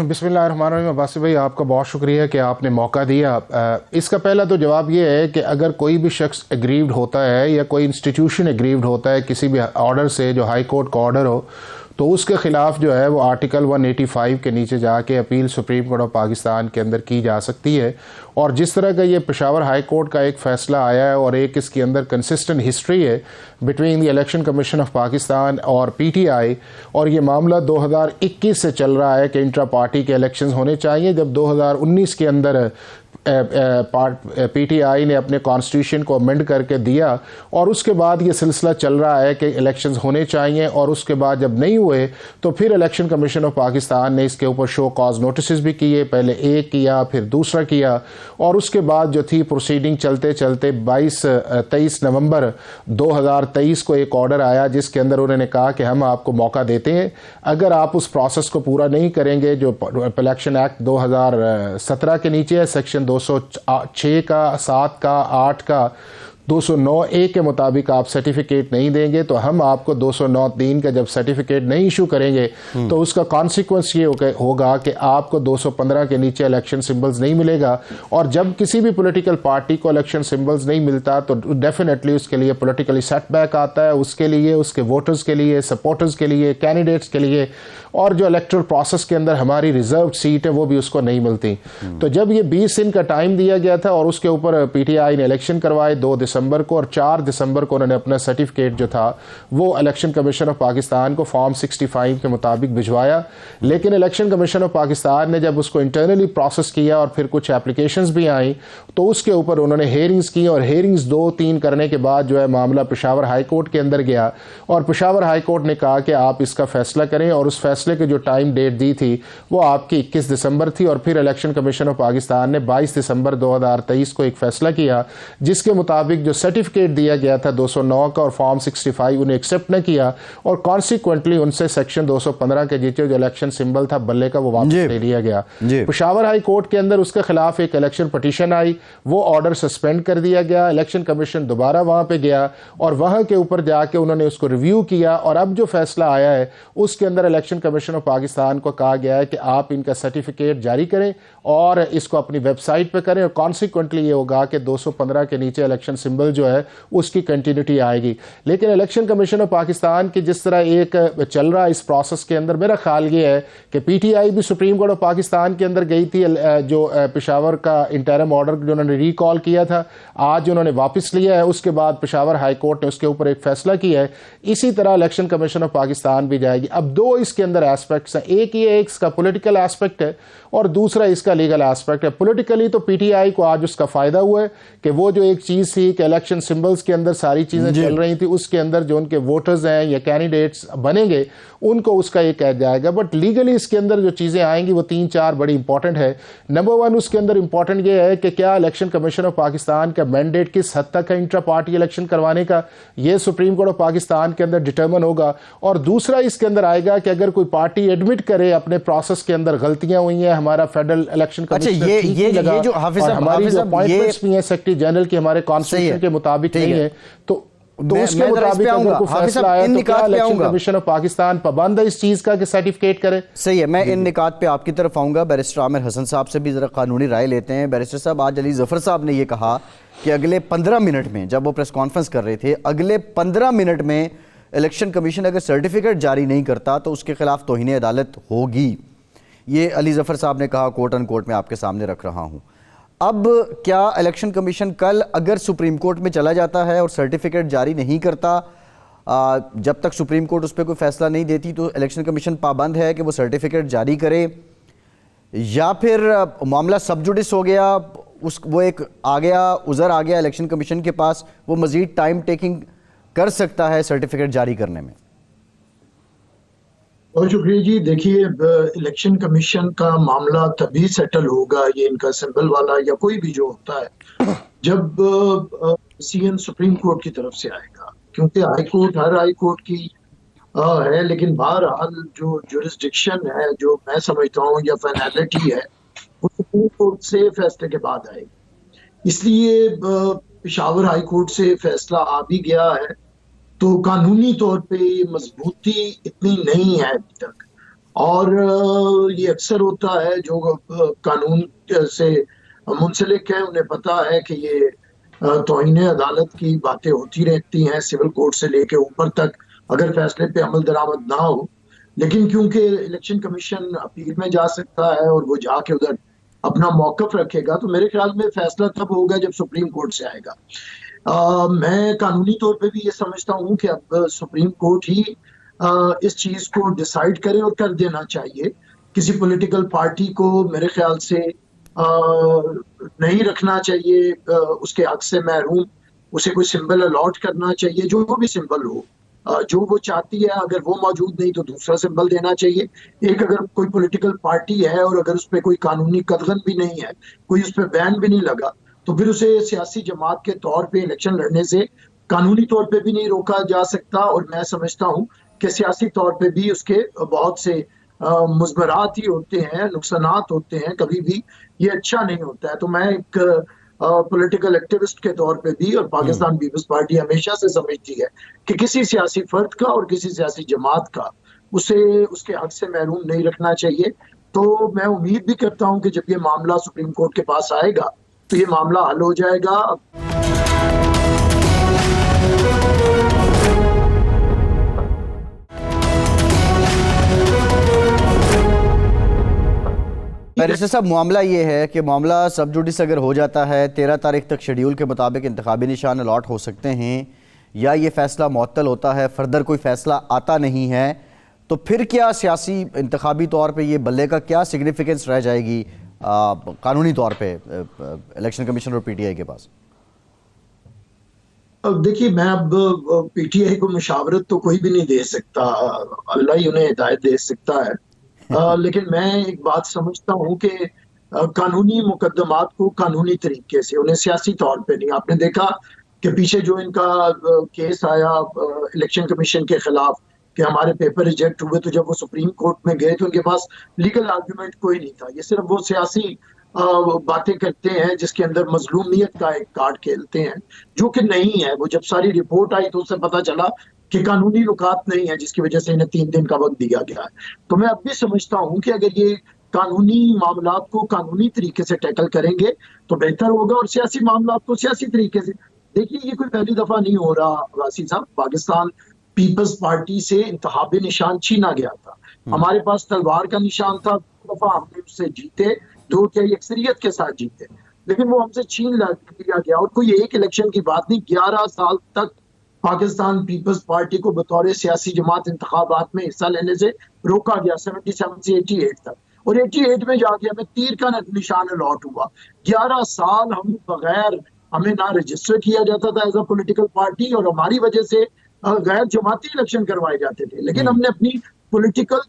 बिस्मिल्लाहिर्रहमानिर्रहीम। अब्बासी भाई, आपका बहुत शुक्रिया कि आपने मौका दिया। इसका पहला तो जवाब ये है कि अगर कोई भी शख्स एग्रीव्ड होता है या कोई इंस्टीट्यूशन एग्रीव्ड होता है किसी भी ऑर्डर से, जो हाई कोर्ट का ऑर्डर हो, तो उसके ख़िलाफ़ जो है वो आर्टिकल 185 के नीचे जाके appeal supreme court of Pakistan के अंदर की जा सकती है। और जिस तरह का ये पेशावर हाई कोर्ट का एक फ़ैसला आया है और एक इसके अंदर कंसिस्टेंट हिस्ट्री है between the election commission of Pakistan और PTI, और ये मामला 2021 से चल रहा है कि इंट्रा पार्टी के इलेक्शंस होने चाहिए। जब 2019 के अंदर PTI ने अपने कॉन्स्टिट्यूशन को अमेंड करके दिया और उसके बाद ये सिलसिला चल रहा है कि इलेक्शंस होने चाहिए, और उसके बाद जब नहीं हुए तो फिर इलेक्शन कमीशन ऑफ पाकिस्तान ने इसके ऊपर शो कॉज नोटिस भी किए। पहले एक किया, फिर दूसरा किया, और उसके बाद जो थी प्रोसीडिंग चलते चलते 23 नवंबर 2023 को एक ऑर्डर आया जिसके अंदर उन्होंने कहा कि हम आपको मौका देते हैं, अगर आप उस प्रोसेस को पूरा नहीं करेंगे जो इलेक्शन एक्ट 2017 के नीचे है, सेक्शन 206 का, 7 का, 8 का, 209A के मुताबिक आप सर्टिफिकेट नहीं देंगे तो हम आपको 209(3) का जब सर्टिफिकेट नहीं इशू करेंगे तो उसका कॉन्सिक्वेंस ये होगा कि आपको 215 के नीचे इलेक्शन सिंबल्स नहीं मिलेगा। और जब किसी भी पॉलिटिकल पार्टी को इलेक्शन सिंबल्स नहीं मिलता तो डेफिनेटली उसके लिए पॉलिटिकली सेटबैक आता है, उसके लिए, उसके वोटर्स के लिए, सपोर्टर्स के लिए, कैंडिडेट्स के लिए, और जो इलेक्टोरल प्रोसेस के अंदर हमारी रिजर्व सीट है वो भी उसको नहीं मिलती। तो जब ये 20 दिन का टाइम दिया गया था और उसके ऊपर PTI ने इलेक्शन करवाए 2 दिसंबर को, और 4 दिसंबर को उन्होंने अपना सर्टिफिकेट जो था वो इलेक्शन कमीशन ऑफ पाकिस्तान को फॉर्म 65 के मुताबिक भिजवाया। लेकिन इलेक्शन कमीशन ऑफ पाकिस्तान ने जब उसको इंटरनली प्रोसेस किया और फिर कुछ एप्लीकेशंस भी आई तो उसके ऊपर उन्होंने हेयरिंग्स की, और हेयरिंग्स 2-3 करने के बाद जो है मामला पेशावर हाई कोर्ट के अंदर गया, और पेशावर हाई कोर्ट ने कहा कि आप इसका फैसला करें, और उस फैसले की जो टाइम डेट दी थी वो आपकी 21 दिसंबर थी। और फिर इलेक्शन कमीशन ऑफ पाकिस्तान ने 22 दिसंबर 2023 को एक फैसला किया जिसके मुताबिक जो सर्टिफिकेट दिया गया था 209 का और फॉर्म 65 उन्हें एक्सेप्ट न किया, और कॉन्सिक्वेंटली उनसे सेक्शन 215 के नीचे जो इलेक्शन सिंबल था बल्ले का वो वापस ले लिया गया। पेशावर हाई कोर्ट के अंदर उसके खिलाफ एक इलेक्शन पटिशन आई, वो ऑर्डर सस्पेंड कर दिया गया। इलेक्शन कमीशन दोबारा वहां पे गया और वहां के ऊपर जाके उन्होंने उसको रिव्यू किया, और अब जो फैसला आया है उसके अंदर इलेक्शन कमीशन ऑफ पाकिस्तान को कहा गया है कि आप इनका सर्टिफिकेट जारी करें और इसको अपनी वेबसाइट पे करें, और कॉन्सिक्वेंटली ये होगा कि 215 के नीचे इलेक्शन सिंबल जो है उसकी कंटिन्यूटी आएगी। लेकिन इलेक्शन कमीशन ऑफ पाकिस्तान की जिस तरह एक चल रहा है इस प्रोसेस के अंदर, मेरा ख्याल ये है कि PTI भी सुप्रीम कोर्ट ऑफ पाकिस्तान के अंदर गई थी, जो पेशावर का इंटरिम ऑर्डर जो उन्होंने रिकॉल किया था आज उन्होंने वापस लिया है, उसके बाद पेशावर हाई कोर्ट ने उसके ऊपर एक फैसला किया है। इसी तरह इलेक्शन कमीशन ऑफ पाकिस्तान भी जाएगी। अब 2 इसके अंदर एस्पेक्ट्स हैं, एक ये इसका पॉलिटिकल एस्पेक्ट है और दूसरा इसका लीगल एस्पेक्ट है। पॉलिटिकली तो PTI को आज उसका फायदा हुआ है कि वो जो एक चीज थी कि इलेक्शन सिंबल्स के अंदर सारी चीजें चल रही थी, उसके अंदर जो उनके वोटर्स हैं या कैंडिडेट्स बनेंगे उनको उसका ये कह जाएगा। बट लीगली इसके अंदर जो चीजें आएंगी वो 3-4 बड़ी इंपॉर्टेंट है। नंबर 1 उसके अंदर इंपॉर्टेंट ये है कि क्या इलेक्शन कमीशन ऑफ पाकिस्तान का मैंडेट किस हद तक है इंट्रा पार्टी इलेक्शन करवाने का, ये सुप्रीम कोर्ट ऑफ पाकिस्तान के अंदर डिटर्मिन होगा। और दूसरा इसके अंदर आएगा कि अगर कोई पार्टी एडमिट करे अपने प्रोसेस के अंदर गलतियां हुई हैं, हमारा फेडरल इलेक्शन कमीशन ये जो हमारी जो अपॉइंटमेंट्स भी हैं सेक्रेटरी जनरल की हमारे कॉन्स्टिट्यूशन के मुताबिक नहीं है, तो उसके मुताबिक अगर कोई फैसला आया तो क्या इलेक्शन कमीशन ऑफ पाकिस्तान पाबंद है इस चीज का कि सर्टिफिकेट करे? सही है, मैं इन निकात पे आपकी तरफ आऊंगा। बैरिस्टर आमिर हसन साहब से भी जरा कानूनी राय लेते हैं। बैरिस्टर साहब, आज अली जफर साहब ने ये कहा कि अगले 15 मिनट में, जब वो प्रेस कॉन्फ्रेंस कर रहे थे, अगले 15 मिनट में इलेक्शन कमीशन अगर सर्टिफिकेट जारी नहीं करता तो उसके खिलाफ तौहीन अदालत होगी। ये अली जफर साहब ने कहा, कोर्ट एंड कोर्ट में आपके सामने रख रहा हूं। अब क्या इलेक्शन कमीशन कल अगर सुप्रीम कोर्ट में चला जाता है और सर्टिफिकेट जारी नहीं करता, जब तक सुप्रीम कोर्ट उस पर कोई फैसला नहीं देती, तो इलेक्शन कमीशन पाबंद है कि वो सर्टिफिकेट जारी करे, या फिर मामला सब जुडिस हो गया, वो एक आ गया, उज़र आ गया इलेक्शन कमीशन के पास, वो मजीद टाइम टेकिंग कर सकता है सर्टिफिकेट जारी करने में? बहुत शुक्रिया जी। देखिए, इलेक्शन कमीशन का मामला तभी सेटल होगा, ये इनका सिंबल वाला या कोई भी जो होता है, जब CN सुप्रीम कोर्ट की तरफ से आएगा, क्योंकि हाई कोर्ट हर हाई कोर्ट की है, लेकिन बहरहाल जो जुरिस्डिक्शन है, जो मैं समझता हूँ या फाइनलिटी है, वो सुप्रीम कोर्ट से फैसले के बाद आएगी। इसलिए पेशावर हाई कोर्ट से फैसला आ भी गया है, तो कानूनी तौर पे मजबूती इतनी नहीं है अभी तक। और ये अक्सर होता है, जो कानून से मुंसलिक है उन्हें पता है कि ये तौहीन अदालत की बातें होती रहती हैं, सिविल कोर्ट से लेके ऊपर तक, अगर फैसले पे अमल दरामद ना हो। लेकिन क्योंकि इलेक्शन कमीशन अपील में जा सकता है और वो जाके उधर अपना मौकफ रखेगा, तो मेरे ख्याल में फैसला तब होगा जब सुप्रीम कोर्ट से आएगा। मैं कानूनी तौर पे भी ये समझता हूँ कि अब सुप्रीम कोर्ट ही इस चीज को डिसाइड करे और कर देना चाहिए। किसी पॉलिटिकल पार्टी को मेरे ख्याल से नहीं रखना चाहिए उसके हक से महरूम। उसे कोई सिंबल अलॉट करना चाहिए, जो भी सिंबल हो, जो वो चाहती है। अगर वो मौजूद नहीं तो दूसरा सिंबल देना चाहिए। एक अगर कोई पॉलिटिकल पार्टी है और अगर उस पर कोई कानूनी कदगन भी नहीं है, कोई उस पर बैन भी नहीं लगा, तो फिर उसे सियासी जमात के तौर पे इलेक्शन लड़ने से कानूनी तौर पे भी नहीं रोका जा सकता। और मैं समझता हूँ कि सियासी तौर पे भी उसके बहुत से मुज़मरात ही होते हैं, नुकसानात होते हैं, कभी भी ये अच्छा नहीं होता है। तो मैं एक पॉलिटिकल एक्टिविस्ट के तौर पे भी, और पाकिस्तान पीपल्स पार्टी हमेशा से समझती है कि किसी सियासी फर्द का और किसी सियासी जमात का उसे उसके हक से महरूम नहीं रखना चाहिए। तो मैं उम्मीद भी करता हूं कि जब ये मामला सुप्रीम कोर्ट के पास आएगा तो ये मामला हल हो जाएगा। बैरिस्टर साहब, मामला ये है कि मामला सब जुडिस अगर हो जाता है, 13 तारीख तक शेड्यूल के मुताबिक इंतखाबी निशान अलॉट हो सकते हैं, या ये फैसला मुअत्तल होता है, फर्दर कोई फैसला आता नहीं है, तो फिर क्या सियासी इंतखाबी तौर पे ये बल्ले का क्या सिग्निफिकेंस रह जाएगी कानूनी तौर पे इलेक्शन कमीशन और पीटीआई के पास? अब देखिए, मैं अब पीटीआई को मुशावरत तो कोई भी नहीं दे सकता, अल्लाह ही उन्हें हिदायत दे सकता है। लेकिन मैं एक बात समझता हूँ कि कानूनी मुकदमात को कानूनी तरीके से, उन्हें सियासी तौर पे नहीं। आपने देखा कि पीछे जो इनका केस आया इलेक्शन कमीशन के खिलाफ कि हमारे पेपर रिजेक्ट हुए, तो जब वो सुप्रीम कोर्ट में गए तो उनके पास लीगल आर्गुमेंट कोई नहीं था। ये सिर्फ वो सियासी बातें करते हैं जिसके अंदर मजलूमियत का एक कार्ड खेलते हैं, जो कि नहीं है। वो जब सारी रिपोर्ट आई तो उससे पता चला कि कानूनी नुकात नहीं है, जिसकी वजह से इन्हें 3 दिन का वक्त दिया गया है। तो मैं अब भी समझता हूँ कि अगर ये कानूनी मामलात को कानूनी तरीके से टैकल करेंगे तो बेहतर होगा, और सियासी मामलात को सियासी तरीके से। देखिए, ये कोई पहली दफा नहीं हो रहा वासी साहब। पाकिस्तान पीपल्स पार्टी से इंतखाबी निशान छीना गया था। हमारे पास तलवार का निशान था, 2 दफा हमने उससे जीते, 2 तिहाई अक्सरियत के साथ जीते, लेकिन वो हमसे छीन लिया गया। और कोई एक इलेक्शन की बात नहीं, 11 साल तक पाकिस्तान पीपल्स पार्टी को बतौर सियासी जमात इंतखाबात में हिस्सा लेने से रोका गया, 77 से 88 तक। और 88 में जाके हमें तीर का निशान अलॉट हुआ। 11 साल हम बगैर, हमें ना रजिस्टर किया जाता था एज अ पॉलिटिकल पार्टी, और हमारी वजह से गैर जमाती इलेक्शन करवाए जाते थे। लेकिन हमने अपनी पॉलिटिकल